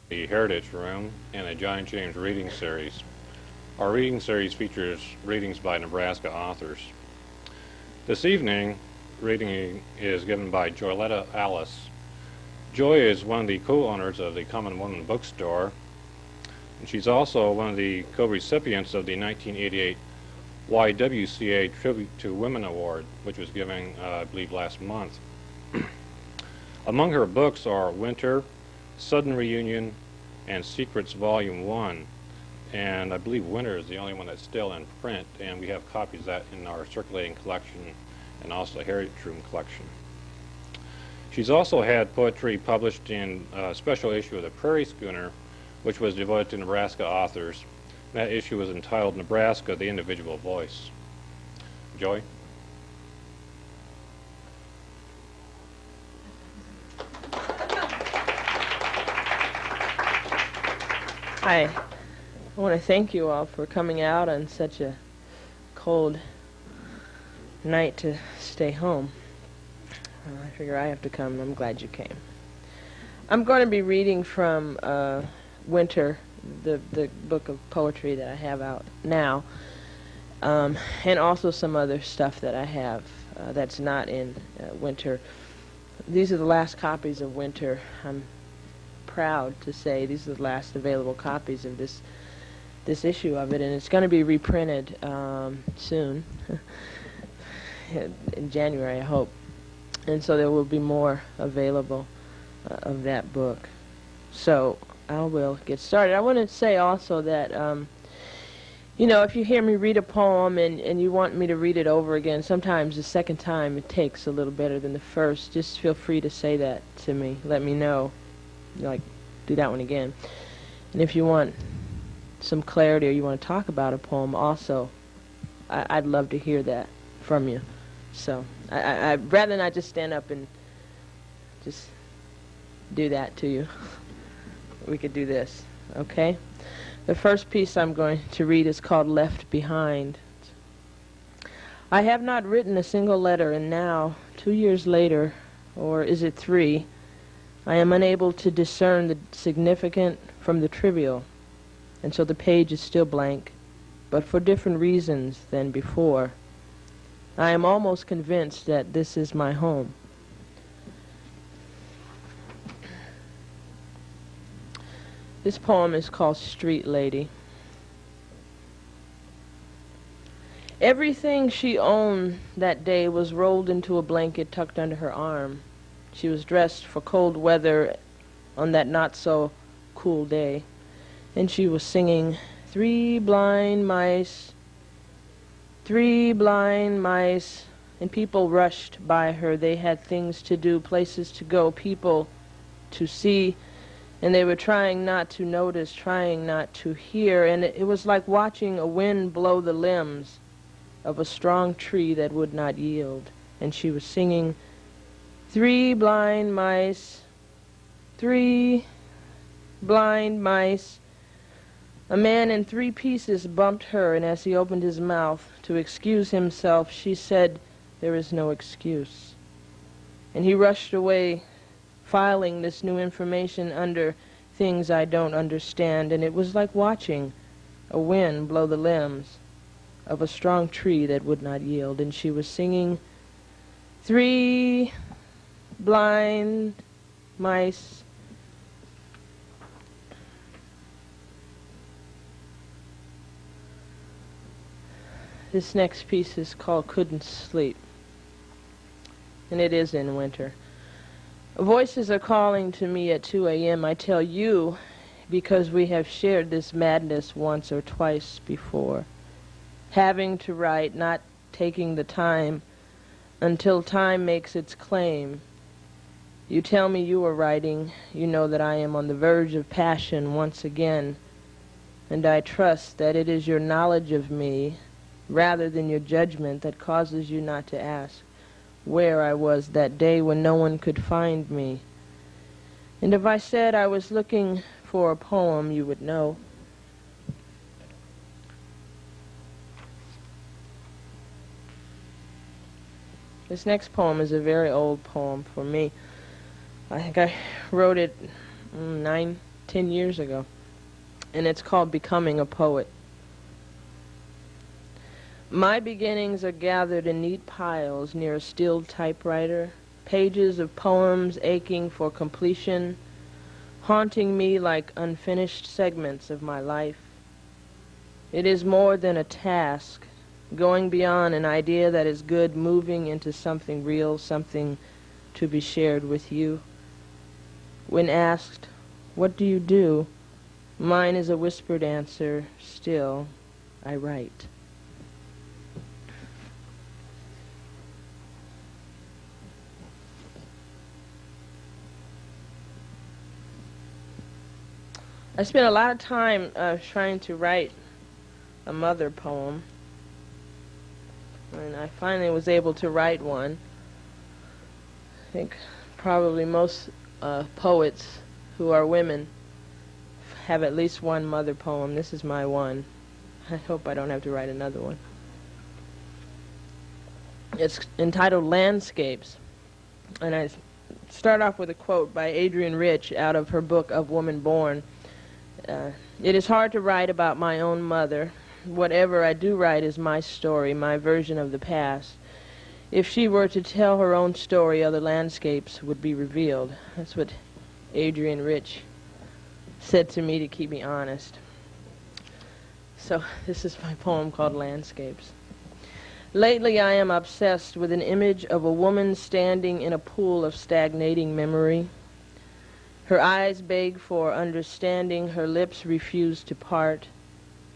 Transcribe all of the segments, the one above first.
the Heritage Room and the John James Reading Series. Our reading series features readings by Nebraska authors. This evening, reading is given by Joyletta Alice. Joy is one of the co-owners of the Common Woman Bookstore, and she's also one of the co-recipients of the 1988 YWCA Tribute to Women Award, which was given, I believe, last month. Among her books are Winter, Sudden Reunion, and Secrets Volume 1. And I believe Winter is the only one that's still in print, and we have copies of that in our circulating collection and also the Heritage Room collection. She's also had poetry published in a special issue of the Prairie Schooner, which was devoted to Nebraska authors. That issue was entitled Nebraska, the Individual Voice. Joy? Hi. I want to thank you all for coming out on such a cold night to stay home. I figure I have to come, and I'm glad you came. I'm going to be reading from Winter, the book of poetry that I have out now, and also some other stuff that I have that's not in Winter. These are the last copies of Winter. I'm proud to say these are the last available copies of this issue of it, and it's going to be reprinted soon, in January, I hope. And so there will be more available of that book. So I will get started. I want to say also that, if you hear me read a poem and you want me to read it over again, sometimes the second time it takes a little better than the first. Just feel free to say that to me. Let me know. Like, do that one again. And if you want some clarity or you want to talk about a poem also, I'd love to hear that from you. So I'd rather not just stand up and just do that to you. We could do this, okay? The first piece I'm going to read is called Left Behind. I have not written a single letter, and now, 2 years later, or is it 3, I am unable to discern the significant from the trivial, and so the page is still blank, but for different reasons than before. I am almost convinced that this is my home. This poem is called Street Lady. Everything she owned that day was rolled into a blanket tucked under her arm. She was dressed for cold weather on that not-so-cool day, and she was singing, "Three blind mice, 3 blind mice," and people rushed by her. They had things to do, places to go, people to see, and they were trying not to notice, trying not to hear, and it was like watching a wind blow the limbs of a strong tree that would not yield. And she was singing, "3 blind mice, 3 blind mice." A man in 3 pieces bumped her, and as he opened his mouth to excuse himself, she said, "There is no excuse." And he rushed away, filing this new information under things I don't understand, and it was like watching a wind blow the limbs of a strong tree that would not yield. And she was singing, "3 blind mice." This next piece is called Couldn't Sleep, and it is in Winter. Voices are calling to me at 2 a.m. I tell you, because we have shared this madness once or twice before. Having to write, not taking the time until time makes its claim. You tell me you are writing. You know that I am on the verge of passion once again, and I trust that it is your knowledge of me rather than your judgment that causes you not to ask where I was that day when no one could find me. And if I said I was looking for a poem, you would know. This next poem is a very old poem for me. I think I wrote it 9 10 years ago, and it's called Becoming a Poet. My beginnings are gathered in neat piles near a steel typewriter, pages of poems aching for completion, haunting me like unfinished segments of my life. It is more than a task, going beyond an idea that is good, moving into something real, something to be shared with you. When asked, "What do you do?" mine is a whispered answer, still, I write. I spent a lot of time trying to write a mother poem, and I finally was able to write one. I think probably most poets who are women have at least one mother poem. This is my one. I hope I don't have to write another one. It's entitled Landscapes, and I start off with a quote by Adrienne Rich out of her book Of Woman Born. It is hard to write about my own mother. Whatever I do write is my story, my version of the past. If she were to tell her own story, other landscapes would be revealed. That's what Adrienne Rich said to me to keep me honest. So this is my poem called Landscapes. Lately I am obsessed with an image of a woman standing in a pool of stagnating memory. Her eyes beg for understanding, her lips refuse to part,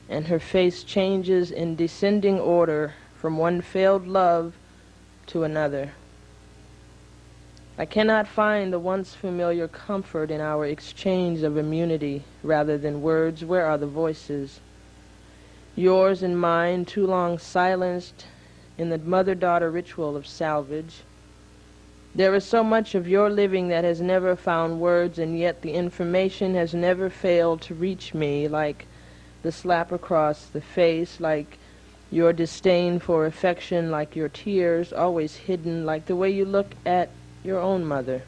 and her face changes in descending order from one failed love to another. I cannot find the once familiar comfort in our exchange of immunity rather than words. Where are the voices? Yours and mine, too long silenced in the mother-daughter ritual of salvage. There is so much of your living that has never found words, and yet the information has never failed to reach me, like the slap across the face, like your disdain for affection, like your tears, always hidden, like the way you look at your own mother.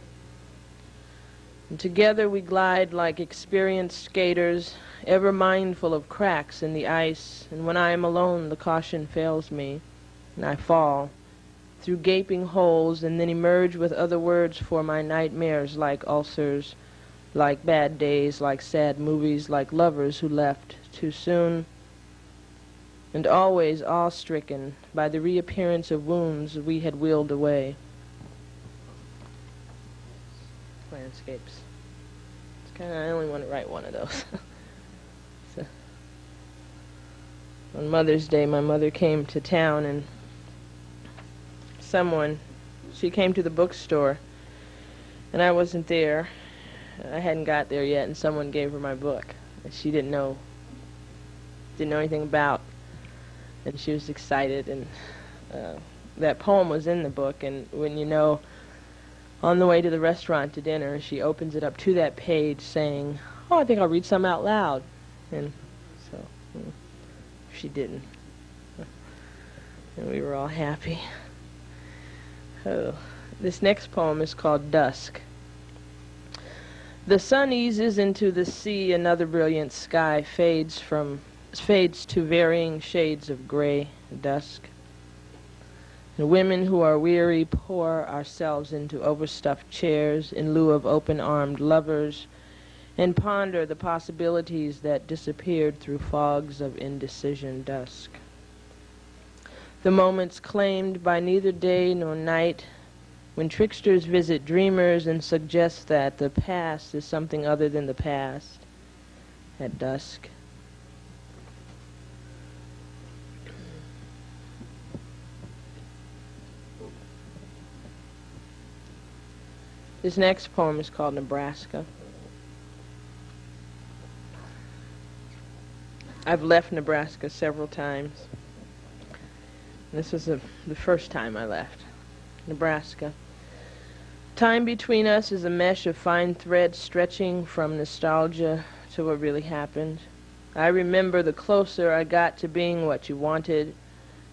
And together we glide like experienced skaters, ever mindful of cracks in the ice, and when I am alone, the caution fails me, and I fall through gaping holes and then emerge with other words for my nightmares, like ulcers, like bad days, like sad movies, like lovers who left too soon, and always awe-stricken by the reappearance of wounds we had willed away. Landscapes. It's kind of, I only want to write one of those. So, on Mother's Day, my mother came to town, and she came to the bookstore, and I wasn't there. I hadn't got there yet, and someone gave her my book that she didn't know anything about, and she was excited, and that poem was in the book, and when on the way to the restaurant to dinner, she opens it up to that page saying, "Oh, I think I'll read some out loud," and so she didn't, and we were all happy. Oh, this next poem is called Dusk. The sun eases into the sea, another brilliant sky fades to varying shades of gray, dusk. And women who are weary pour ourselves into overstuffed chairs in lieu of open-armed lovers and ponder the possibilities that disappeared through fogs of indecision dusk. The moments claimed by neither day nor night, when tricksters visit dreamers and suggest that the past is something other than the past, at dusk. This next poem is called Nebraska. I've left Nebraska several times. This was the first time I left Nebraska. Time between us is a mesh of fine threads stretching from nostalgia to what really happened. I remember the closer I got to being what you wanted,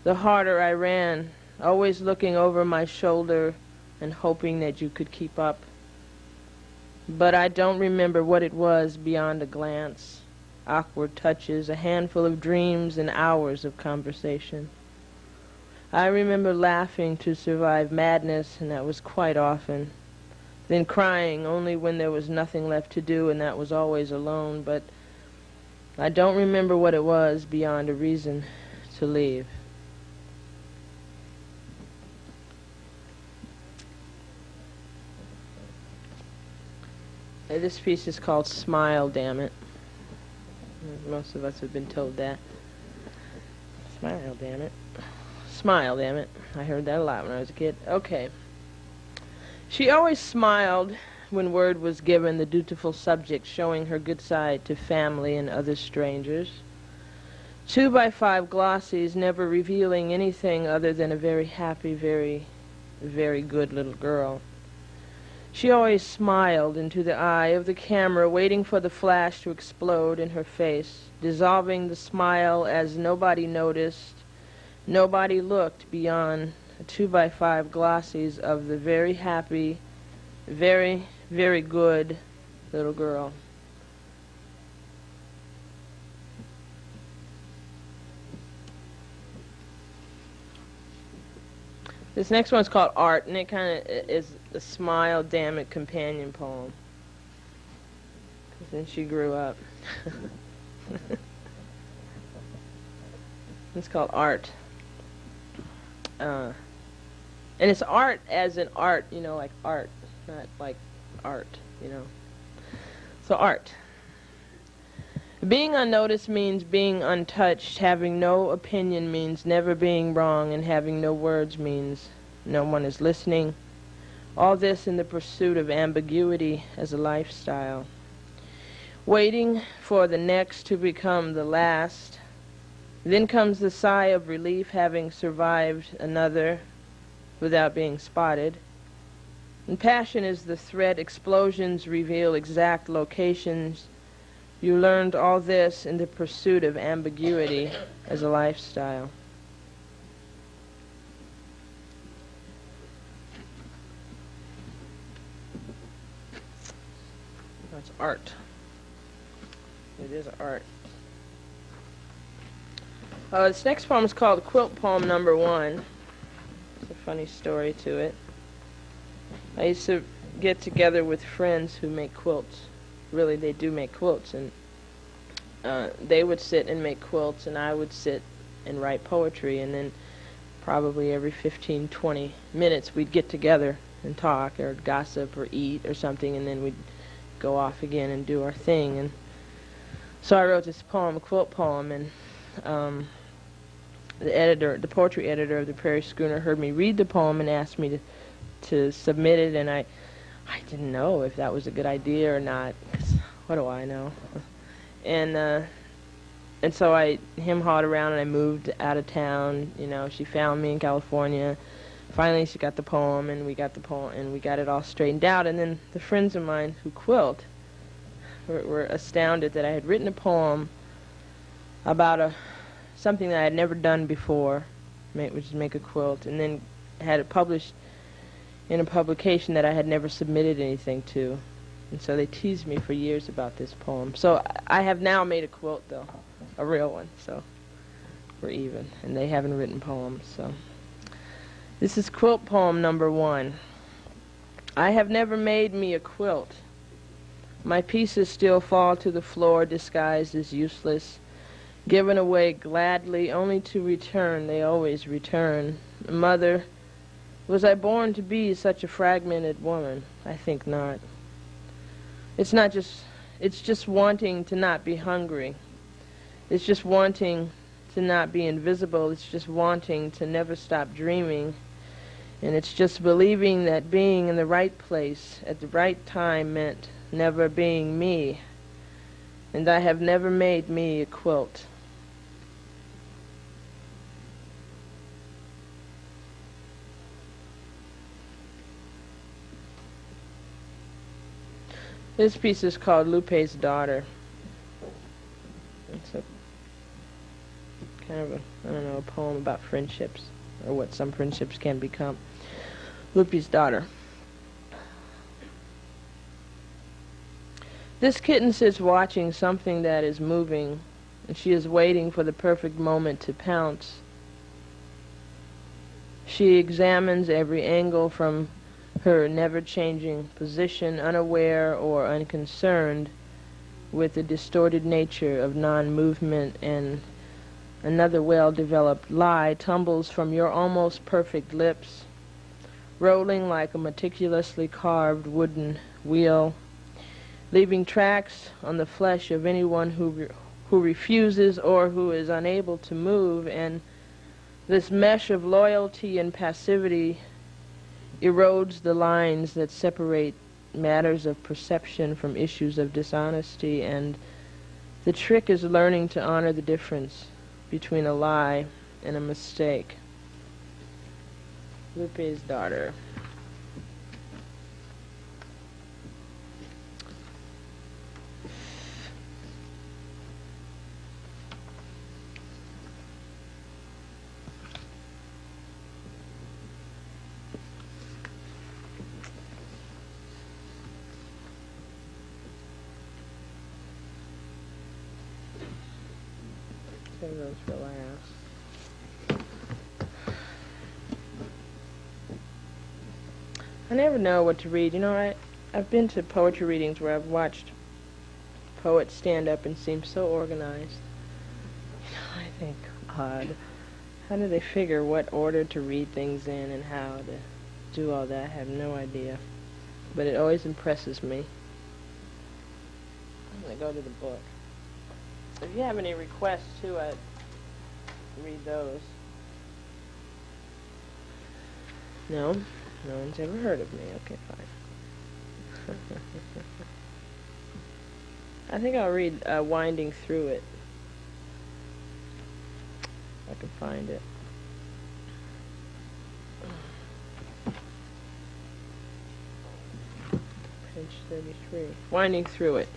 the harder I ran, always looking over my shoulder and hoping that you could keep up. but I don't remember what it was beyond a glance, awkward touches, a handful of dreams, and hours of conversation. I remember laughing to survive madness, and that was quite often, then crying only when there was nothing left to do, and that was always alone, but I don't remember what it was beyond a reason to leave. This piece is called Smile, Damn It. Most of us have been told that. Smile, damn it. Smile, damn it. I heard that a lot when I was a kid. Okay. She always smiled when word was given, the dutiful subject showing her good side to family and other strangers. 2x5 glossies, never revealing anything other than a very happy, very, very good little girl. She always smiled into the eye of the camera, waiting for the flash to explode in her face, dissolving the smile as nobody noticed, nobody looked beyond 2x5 glossies of the very happy, very, very good little girl. This next one's called Art, and it kind of is a Smile, Damn It companion poem. 'Cause then she grew up. It's called Art. And it's art as in art, you know, like art, not like art, you know. So Art. Being unnoticed means being untouched. Having no opinion means never being wrong, and having no words means no one is listening. All this in the pursuit of ambiguity as a lifestyle. Waiting for the next to become the last. Then comes the sigh of relief, having survived another without being spotted. And passion is the threat. Explosions reveal exact locations. You learned all this in the pursuit of ambiguity as a lifestyle. That's art. It is art. This next poem is called Quilt Poem Number 1. There's a funny story to it. I used to get together with friends who make quilts. Really, they do make quilts, and they would sit and make quilts, and I would sit and write poetry, and then probably every 15, 20 minutes we'd get together and talk or gossip or eat or something, and then we'd go off again and do our thing. And so I wrote this poem, a quilt poem, and the poetry editor of the Prairie Schooner heard me read the poem and asked me to submit it, and I didn't know if that was a good idea or not, 'cause what do I know? And so I hem-hawed around, and I moved out of town. You know, she found me in California. Finally, she got the poem, and we got it all straightened out. And then the friends of mine who quilt were astounded that I had written a poem about something that I had never done before, which is make a quilt, and then had it published in a publication that I had never submitted anything to. And so they teased me for years about this poem. So I have now made a quilt, though, a real one, so we're even. And they haven't written poems, so. This is Quilt Poem Number 1. I have never made me a quilt. My pieces still fall to the floor, disguised as useless, given away gladly, only to return. They always return. Mother, was I born to be such a fragmented woman? I think not. It's just wanting to not be hungry. It's just wanting to not be invisible. It's just wanting to never stop dreaming. And it's just believing that being in the right place at the right time meant never being me. And I have never made me a quilt. This piece is called Lupe's Daughter. It's a kind of a poem about friendships, or what some friendships can become. Lupe's Daughter. This kitten sits watching something that is moving, and she is waiting for the perfect moment to pounce. She examines every angle from her never-changing position, unaware or unconcerned with the distorted nature of non-movement, and another well-developed lie tumbles from your almost perfect lips, rolling like a meticulously carved wooden wheel, leaving tracks on the flesh of anyone who refuses or who is unable to move, and this mesh of loyalty and passivity erodes the lines that separate matters of perception from issues of dishonesty, and the trick is learning to honor the difference between a lie and a mistake. Lupe's daughter. Save those for last. I never know what to read. You know, I've been to poetry readings where I've watched poets stand up and seem so organized. You know, I think, odd. How do they figure what order to read things in and how to do all that? I have no idea. But it always impresses me. I'm going to go to the book. If you have any requests, too, I'd read those. No? No one's ever heard of me. Okay, fine. I think I'll read Winding Through It. If I can find it. Page 33. Winding Through It.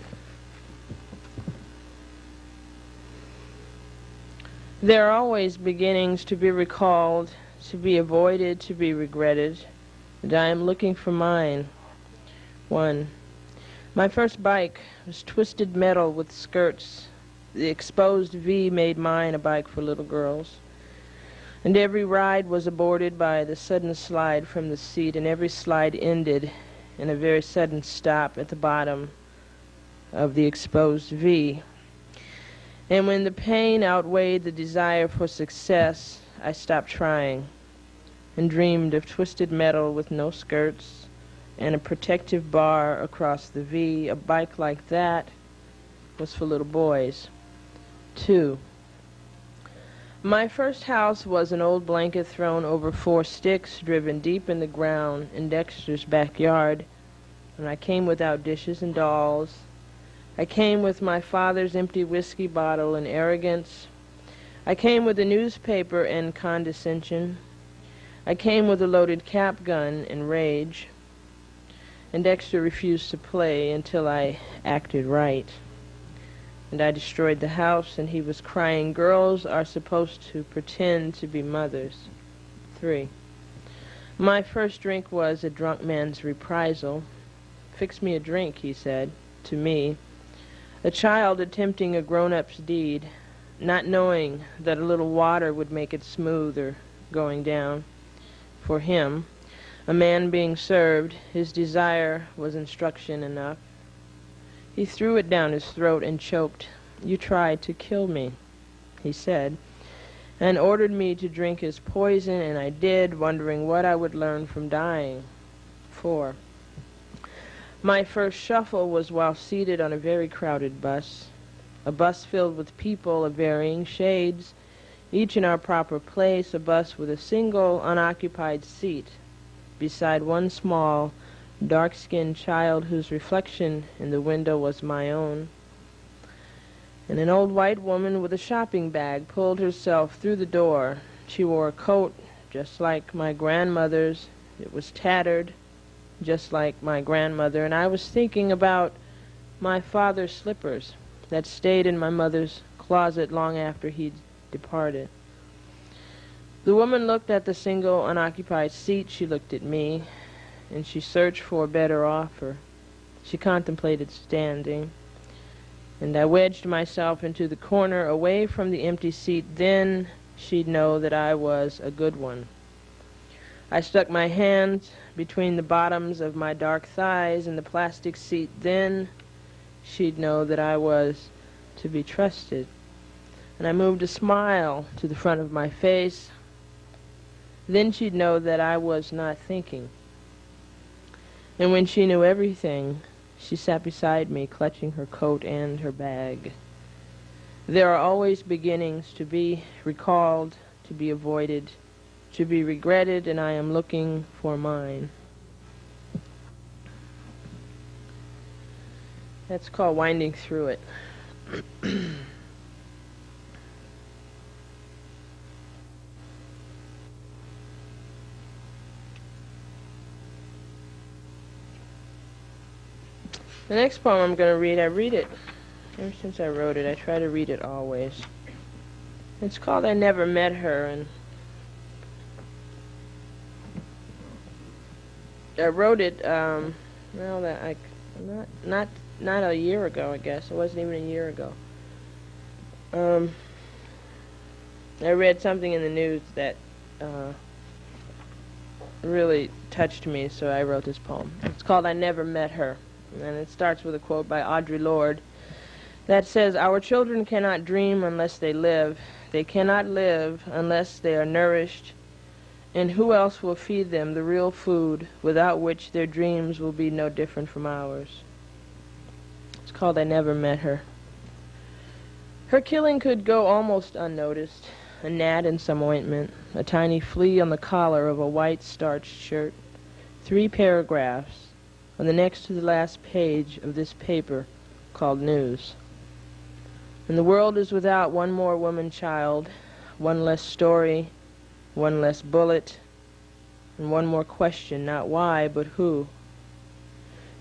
There are always beginnings to be recalled, to be avoided, to be regretted, and I am looking for mine. 1. My first bike was twisted metal with skirts. The exposed V made mine a bike for little girls. And every ride was aborted by the sudden slide from the seat, and every slide ended in a very sudden stop at the bottom of the exposed V. And when the pain outweighed the desire for success, I stopped trying and dreamed of twisted metal with no skirts and a protective bar across the V. A bike like that was for little boys. 2. My first house was an old blanket thrown over 4 sticks driven deep in the ground in Dexter's backyard, and I came without dishes and dolls. I came with my father's empty whiskey bottle and arrogance. I came with a newspaper and condescension. I came with a loaded cap gun and rage. And Dexter refused to play until I acted right. And I destroyed the house, and he was crying, "Girls are supposed to pretend to be mothers." 3. My first drink was a drunk man's reprisal. "Fix me a drink," he said, to me. A child attempting a grown-up's deed, not knowing that a little water would make it smoother going down. For him, a man being served, his desire was instruction enough. He threw it down his throat and choked. "You tried to kill me," he said, and ordered me to drink his poison, and I did, wondering what I would learn from dying. 4. My first shuffle was while seated on a very crowded bus, a bus filled with people of varying shades, each in our proper place, a bus with a single unoccupied seat beside one small, dark-skinned child whose reflection in the window was my own. And an old white woman with a shopping bag pulled herself through the door. She wore a coat just like my grandmother's. It was tattered, just like my grandmother, and I was thinking about my father's slippers that stayed in my mother's closet long after he'd departed. The woman looked at the single unoccupied seat. She looked at me, and she searched for a better offer. She contemplated standing, and I wedged myself into the corner away from the empty seat. Then she'd know that I was a good one. I stuck my hands between the bottoms of my dark thighs in the plastic seat. Then she'd know that I was to be trusted. And I moved a smile to the front of my face. Then she'd know that I was not thinking. And when she knew everything, she sat beside me, clutching her coat and her bag. There are always beginnings to be recalled, to be avoided, to be regretted, and I am looking for mine. That's called Winding Through It. The next poem I'm going to read, I read it ever since I wrote it. I try to read it always. It's called I Never Met Her, and I wrote it, not a year ago, I guess. It wasn't even a year ago. I read something in the news that really touched me, so I wrote this poem. It's called I Never Met Her, and it starts with a quote by Audre Lorde that says, "Our children cannot dream unless they live. They cannot live unless they are nourished. And who else will feed them the real food without which their dreams will be no different from ours?" It's called I Never Met Her. Her killing could go almost unnoticed. A gnat in some ointment, a tiny flea on the collar of a white starched shirt, 3 paragraphs on the next to the last page of this paper called News. And the world is without one more woman child, one less story, one less bullet, and one more question, not why, but who.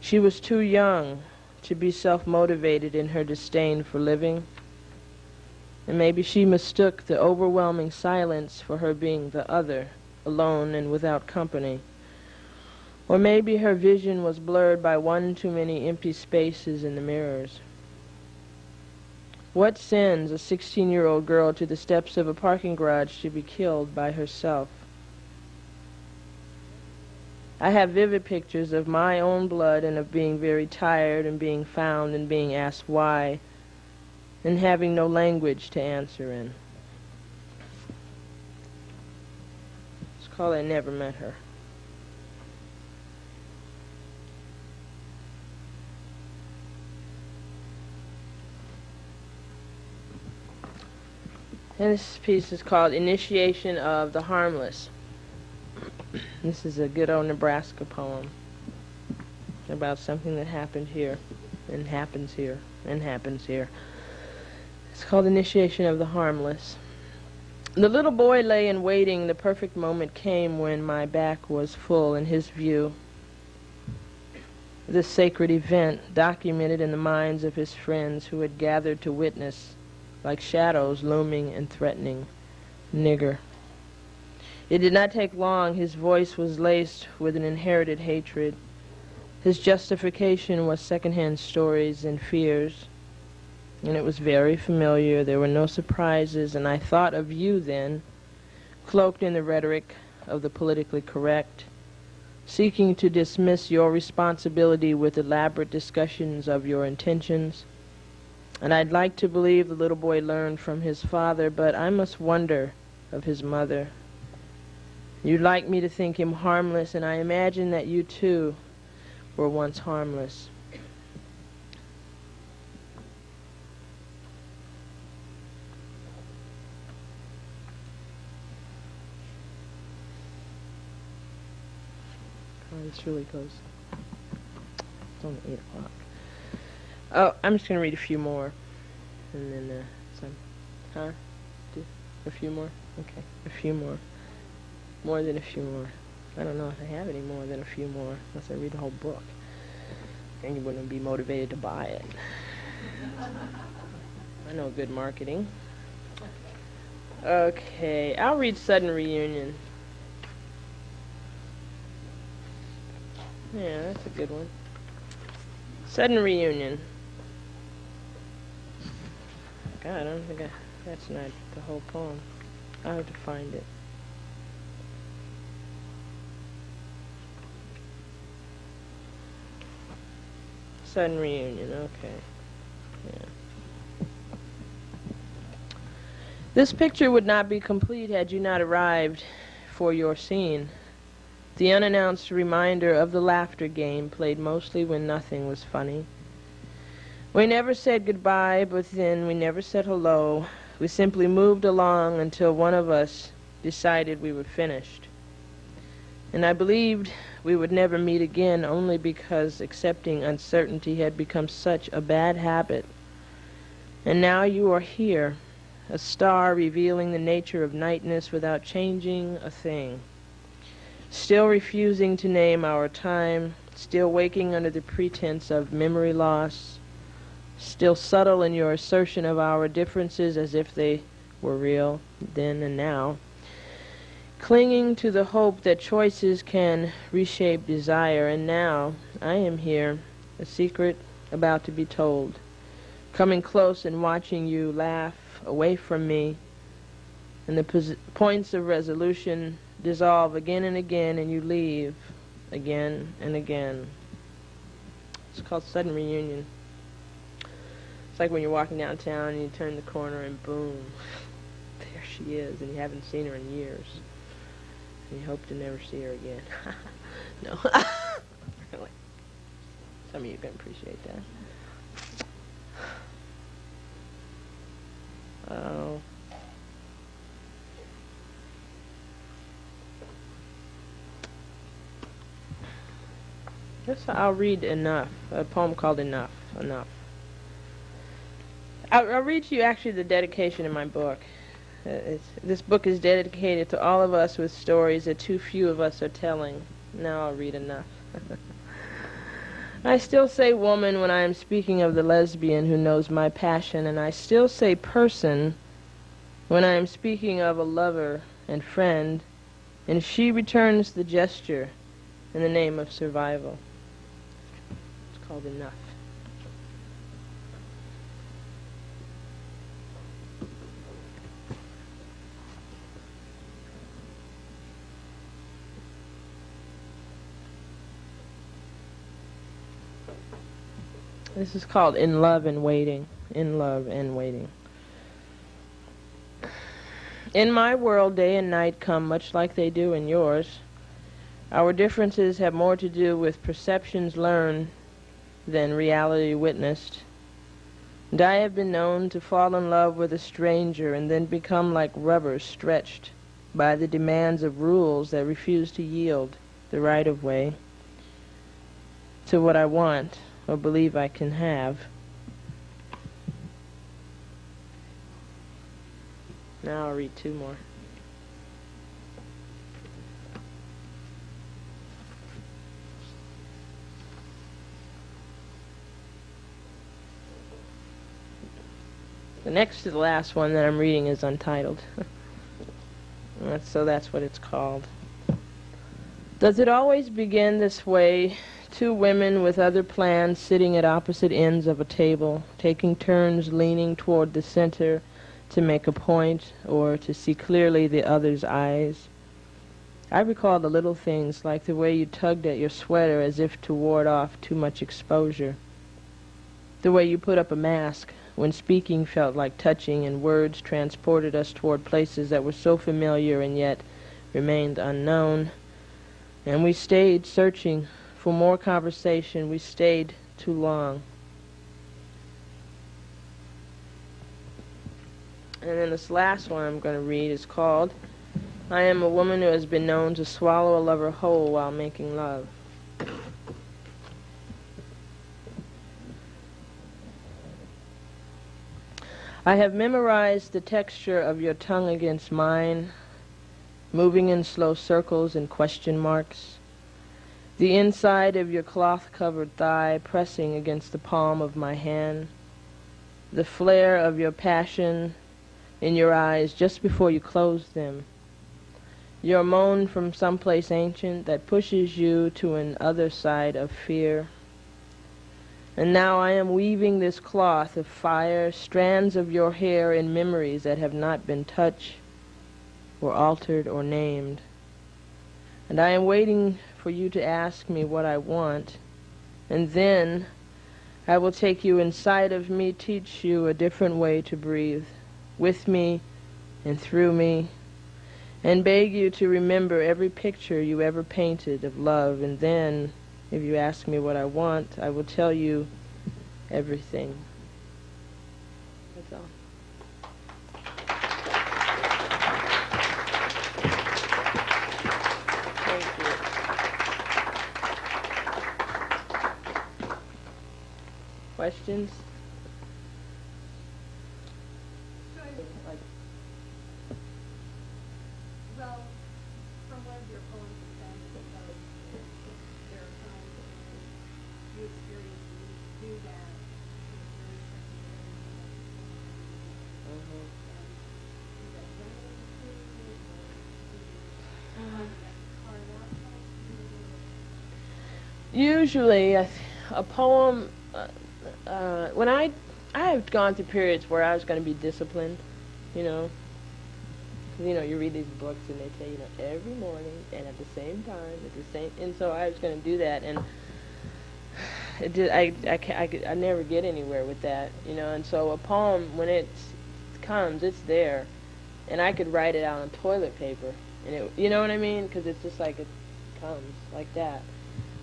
She was too young to be self-motivated in her disdain for living, and maybe she mistook the overwhelming silence for her being the other, alone and without company. Or maybe her vision was blurred by one too many empty spaces in the mirrors. What sends a 16-year-old girl to the steps of a parking garage to be killed by herself? I have vivid pictures of my own blood and of being very tired and being found and being asked why and having no language to answer in. It's called I Never Met Her. And this piece is called Initiation of the Harmless. This is a good old Nebraska poem about something that happened here and happens here and happens here. It's called Initiation of the Harmless. The little boy lay in waiting. The perfect moment came when my back was full in his view. This sacred event documented in the minds of his friends who had gathered to witness, like shadows looming and threatening. Nigger. It did not take long. His voice was laced with an inherited hatred. His justification was secondhand stories and fears. And it was very familiar. There were no surprises, and I thought of you then, cloaked in the rhetoric of the politically correct, seeking to dismiss your responsibility with elaborate discussions of your intentions. And I'd like to believe the little boy learned from his father, but I must wonder of his mother. You'd like me to think him harmless, and I imagine that you too were once harmless. Oh, this really goes. It's only 8 o'clock. Oh, I'm just going to read a few more. And then some. Huh? A few more? Okay, a few more. More than a few more. I don't know if I have any more than a few more, unless I read the whole book. And you wouldn't be motivated to buy it. I know good marketing. Okay, I'll read Sudden Reunion. Yeah, that's a good one. Sudden reunion. God, I don't think that's not the whole poem. I'll have to find it. Sudden reunion, okay. Yeah. This picture would not be complete had you not arrived for your scene. The unannounced reminder of the laughter game played mostly when nothing was funny. We never said goodbye, but then we never said hello. We simply moved along until one of us decided we were finished. And I believed we would never meet again only because accepting uncertainty had become such a bad habit. And now you are here, a star revealing the nature of nightness without changing a thing. Still refusing to name our time, still waking under the pretense of memory loss, still subtle in your assertion of our differences as if they were real then and now, clinging to the hope that choices can reshape desire. And now I am here, a secret about to be told, coming close and watching you laugh away from me, and the points of resolution dissolve again and again, and you leave again and again. It's called Sudden Reunion. It's like when you're walking downtown and you turn the corner and boom, there she is, and you haven't seen her in years. And you hope to never see her again. No. Really. Some of you can appreciate that. Oh. Yes, I'll read Enough, a poem called Enough. I'll read to you actually the dedication in my book. This book is dedicated to all of us with stories that too few of us are telling. Now I'll read Enough. I still say woman when I am speaking of the lesbian who knows my passion, and I still say person when I am speaking of a lover and friend, and she returns the gesture in the name of survival. It's called Enough. This is called In Love and Waiting. In Love and Waiting. In my world, day and night come much like they do in yours. Our differences have more to do with perceptions learned than reality witnessed. And I have been known to fall in love with a stranger and then become like rubber stretched by the demands of rules that refuse to yield the right of way to what I want or believe I can have. Now I'll read two more. The next to the last one that I'm reading is Untitled. So that's what it's called. Does it always begin this way? Two women with other plans sitting at opposite ends of a table, taking turns leaning toward the center to make a point or to see clearly the other's eyes. I recall the little things like the way you tugged at your sweater as if to ward off too much exposure. The way you put up a mask when speaking felt like touching and words transported us toward places that were so familiar and yet remained unknown. And we stayed searching for more conversation. We stayed too long. And then this last one I'm going to read is called I Am a Woman Who Has Been Known to Swallow a Lover Whole While Making Love. I have memorized the texture of your tongue against mine, moving in slow circles and question marks. The inside of your cloth-covered thigh pressing against the palm of my hand. The flare of your passion in your eyes just before you close them. Your moan from someplace ancient that pushes you to an other side of fear. And now I am weaving this cloth of fire, strands of your hair in memories that have not been touched or altered or named. And I am waiting for you to ask me what I want, and then I will take you inside of me, teach you a different way to breathe, with me and through me, and beg you to remember every picture you ever painted of love. And then, if you ask me what I want, I will tell you everything. That's all. Thank you. Questions? Well, from one of your poems, it sounds as though there are times when you experience and you do that in a very Mhm. is that generally true, or do you find that hard out Usually, a poem, when I have gone through periods where I was going to be disciplined, you know. You read these books and they say, every morning and at the same time, and so I was going to do that, and it did, I never get anywhere with that, and so a poem, when it comes, it's there, and I could write it out on toilet paper, and it, you know what I mean, because it's just like it comes like that.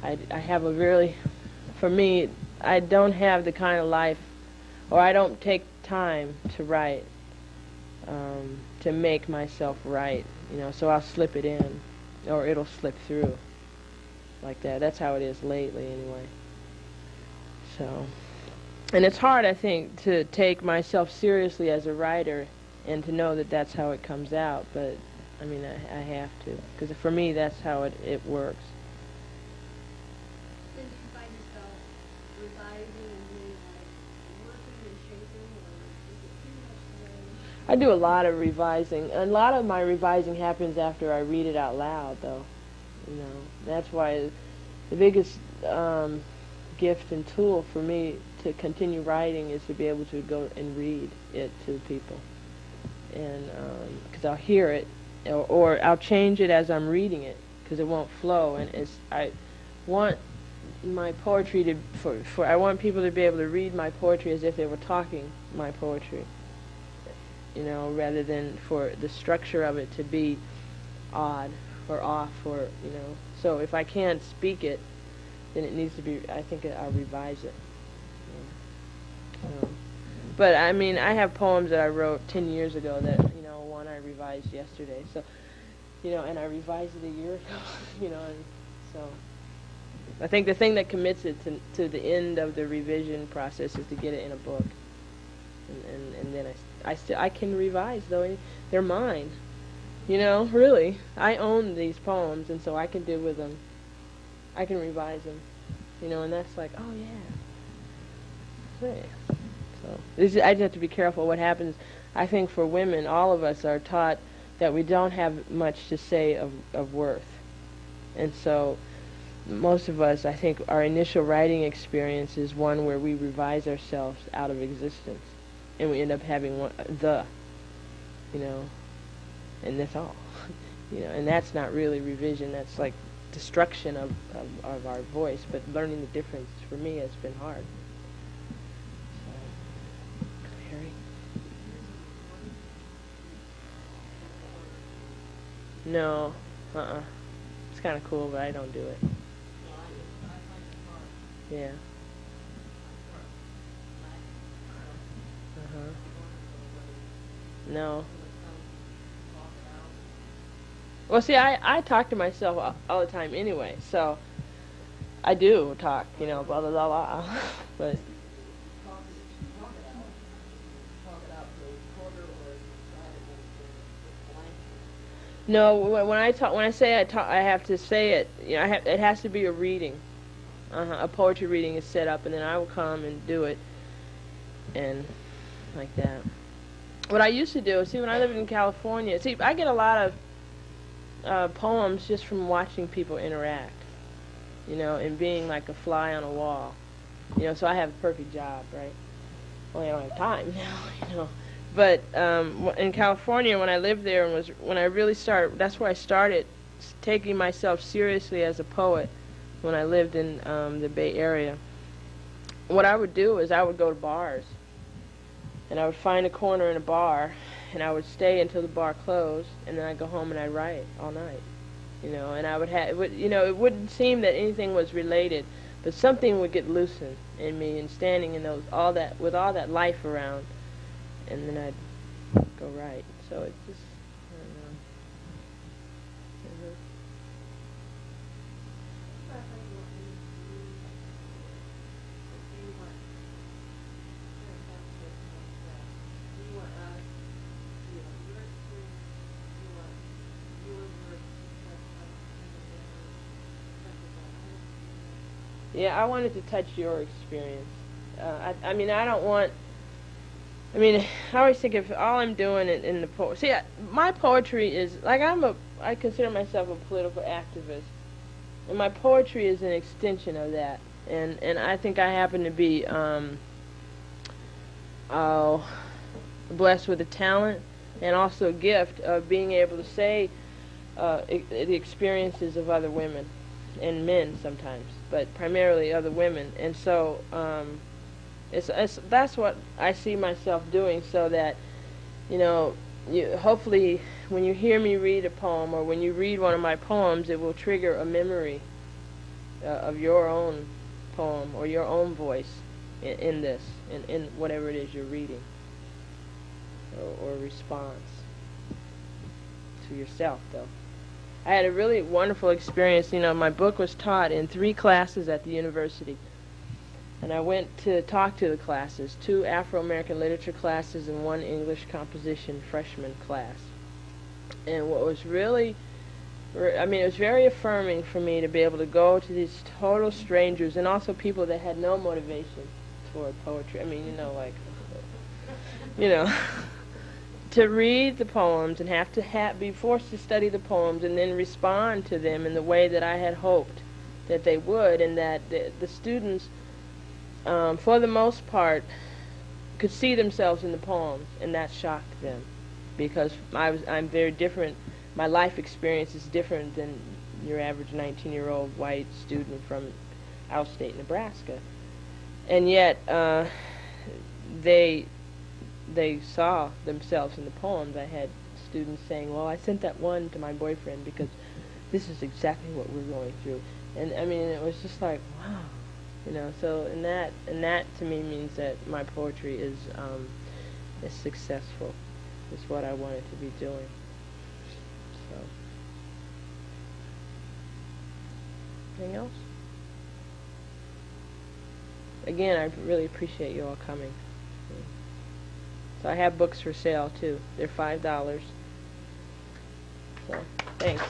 I have a really, for me, I don't have the kind of life, or I don't take time to write, to make myself write, so I'll slip it in, or it'll slip through, like that. That's how it is lately, anyway. So, and it's hard, I think, to take myself seriously as a writer, and to know that that's how it comes out, but, I mean, I have to, because for me, that's how it works. Then do you find yourself revising and doing working and shaping, or is it pretty much the way? I do a lot of revising. A lot of my revising happens after I read it out loud, though. That's why the biggest gift and tool for me to continue writing is to be able to go and read it to the people. And because I'll hear it, or I'll change it as I'm reading it, because it won't flow. And I want my poetry to, I want people to be able to read my poetry as if they were talking my poetry. Rather than for the structure of it to be odd or off, or, So if I can't speak it, then it needs to be, I think I'll revise it. But, I mean, I have poems that I wrote 10 years ago that, one I revised yesterday. So, and I revised it a year ago, and so I think the thing that commits it to the end of the revision process is to get it in a book. And then I can revise, though. They're mine. Really. I own these poems, and so I can do with them. I can revise them. And that's like, oh, yeah. So I just have to be careful what happens. I think for women, all of us are taught that we don't have much to say of worth. And so most of us, I think, our initial writing experience is one where we revise ourselves out of existence. And we end up having one, and that's all. And that's not really revision. That's like destruction of our voice. But learning the difference, for me, has been hard. So, Harry? No. It's kind of cool, but I don't do it. Yeah. No. Well, see, I talk to myself all the time anyway, so I do talk, blah, blah, blah, blah. But no, when I say I talk, I have to say it. It has to be a reading. A poetry reading is set up, and then I will come and do it, and like that. What I used to do, when I lived in California, I get a lot of poems just from watching people interact, and being like a fly on a wall. So I have a perfect job, right? Only I don't have time now. But in California, when I lived there and when I really started, that's where I started taking myself seriously as a poet. When I lived in the Bay Area, what I would do is I would go to bars, and I would find a corner in a bar, and I would stay until the bar closed, and then I'd go home and I'd write all night. And I would have, it wouldn't seem that anything was related, but something would get loosened in me, and standing in with all that life around, and then I'd go write. So it just, I don't know. Yeah, I wanted to touch your experience. I mean, I don't want. I mean, I always think if all I'm doing in the see, my poetry is like I consider myself a political activist, and my poetry is an extension of that. And I think I happen to be blessed with a talent and also a gift of being able to say the experiences of other women and men sometimes, but primarily other women. And so that's what I see myself doing, so that hopefully when you hear me read a poem or when you read one of my poems, it will trigger a memory of your own poem or your own voice in this, in whatever it is you're reading, or response to yourself, though. I had a really wonderful experience. My book was taught in 3 classes at the university. And I went to talk to the classes, 2 Afro-American literature classes and 1 English composition freshman class. And what was really, it was very affirming for me to be able to go to these total strangers and also people that had no motivation toward poetry. To read the poems and have to be forced to study the poems and then respond to them in the way that I had hoped that they would, and that the students, for the most part, could see themselves in the poems, and that shocked them, because I'm very different. My life experience is different than your average 19-year-old white student from outstate Nebraska, and yet they saw themselves in the poems. I had students saying, "Well, I sent that one to my boyfriend because this is exactly what we're going through," and it was just like, wow. So and that to me means that my poetry is successful. It's what I wanted to be doing. So, anything else? Again, I really appreciate you all coming. So I have books for sale too. They're $5. So thanks.